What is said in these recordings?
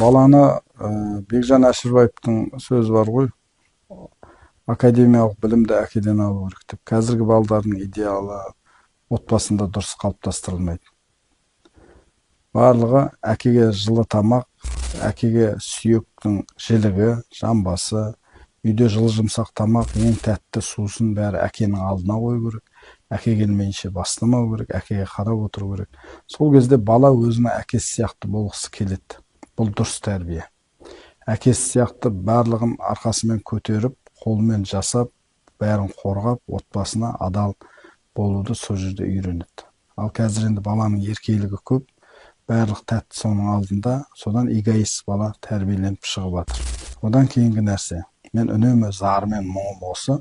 баланы Бекжан Әшірбаевтың сөзі бар ғой, академиялық білімді әкеден алу керек деп. Қазіргі балдардың идеалы отбасында дұрыс қалыптастырылмайды. Барлығы әкеге жылы тамақ, әкеге сүйектің жілігі, жамбасы, үйде жылы жұмсақ тамақ, ең тәтті сусын бәрі әкенің алдына қою керек. Әке келмейінше бастамау керек, әкеге қарап отыру керек. Сол кезде бала өзінің әкесі сияқты болғысы келеді. Бұл дұрыс тәрбие. Әкесі сияқты барлығын арқасымен көтеріп, қолымен жасап, бәрін қорғап, отбасына адал болуды сол жерде үйренеді. Ал қазір енді баланың еркелігі көп, барлық тәтті соның алдында, содан эгоист бала тәрбиеленіп шығып жатыр. Одан кейінгі нәрсе, мен үнемі зарымен мұңым осы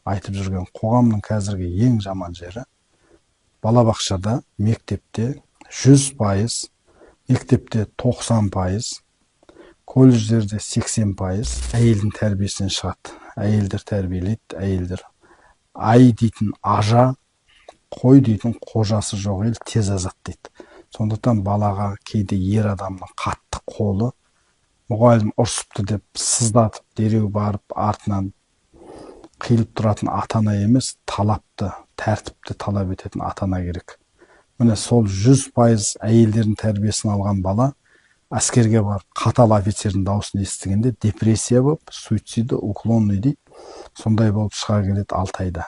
айтып жүрген қоғамның қазіргі ең жаман жері, балабақшада, мектепте 100%, мектепте 90%, колледждерде 80% әйелдің тәрбиесінен шығады. Әйелдер тәрбиелейді, әйелдер. Ай дейтін ажа, қой дейтін қожасы жоқ ел тез азат дейді. Сондықтан балаға кейде ер адамның қатты қолы, мұғалім ұрсыпты деп сыздатып, дереу барып артынан қиылып тұратын ата-ана емес, талапты, тәртіпті талап ететін ата-ана керек. Міне сол 100% әйелдердің тәрбиесін алған бала әскерге барып қатал офицердің дауысын естігенде депрессия болып, суициді, уклонный дейді. Сондай болып шыға келеді 6 айда.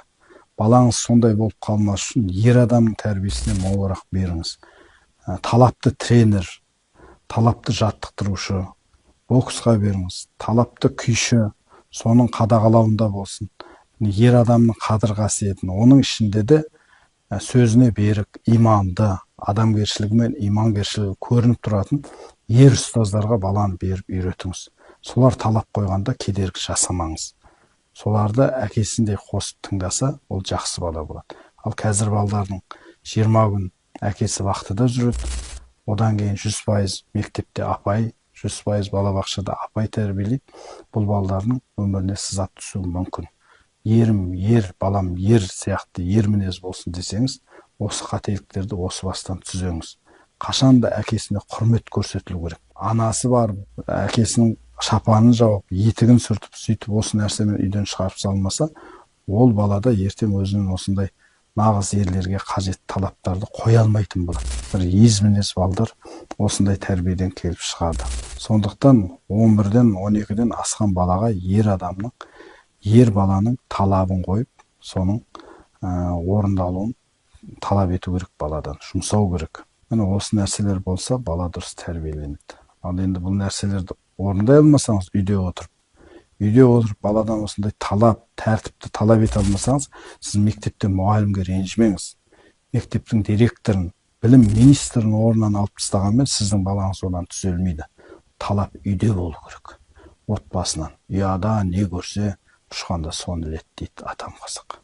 Балаңыз сондай болып қалмас үшін ер адамның тәрбиесіне молырақ беріңіз. Талапты тренер, талапты жаттықтырушы, боксқа беріңіз. Талапты күйші, соның қадағалауында болсын. Ер адамның қадір қасиетін, оның ішінде де сөзіне берік, иманды, адамгершілігі мен имангершілігі көрініп тұратын ер ұстаздарға баланы беріп үйретіңіз. Солар талап қойғанда кедергі жасамаңыз. Соларды әкесіндей қосып тыңдаса, ол жақсы бала болады. Ал қазір балдардың 20 күн әкесі вақтыда жүреді, одан кейін 100% мектепте апай, 100% балабақшада апай тәрбиелейді. Бұл балалардың өміріне сызат түсуі мүмкін. Ерім, ер, балам, ер сияқты ер мінез болсын десеңіз, осы қателіктерді осы бастан түзеңіз. Қашанда әкесіне құрмет көрсетілу керек. Анасы бар, әкесінің шапанын жауып, етігін сүртіп, сөйтіп осы нәрсемен үйден шығарып салмаса, ол балада ертең өзінің осындай нағыз ерлерге қажет талаптарды қоя алмайтын болады. Бір ез мінез балдар осындай тәрбиеден келіп шығады. Сондықтан 11-ден 12-ден асқан балаға ер баланың талабын қойып, соның орындалуын талап ету керек баладан, жұмсау керек. Міне осы нәрселер болса, бала дұрыс тәрбиеленеді. Ал енді бұл нәрселерді орындай алмасаңыз, үйде отырып баладан осындай талап, тәртіпті талап ете алмасаңыз, сіз мектептен мұғалімге ренжімеңіз. Мектептің директорын, білім министрін орнынан алып тастағанмен сіздің балаңыз одан түзелмейді. Талап үйде болу керек. Отбасынан. Ұяда не көрсе, ұшқанда соны іледі дейді атам қазақ.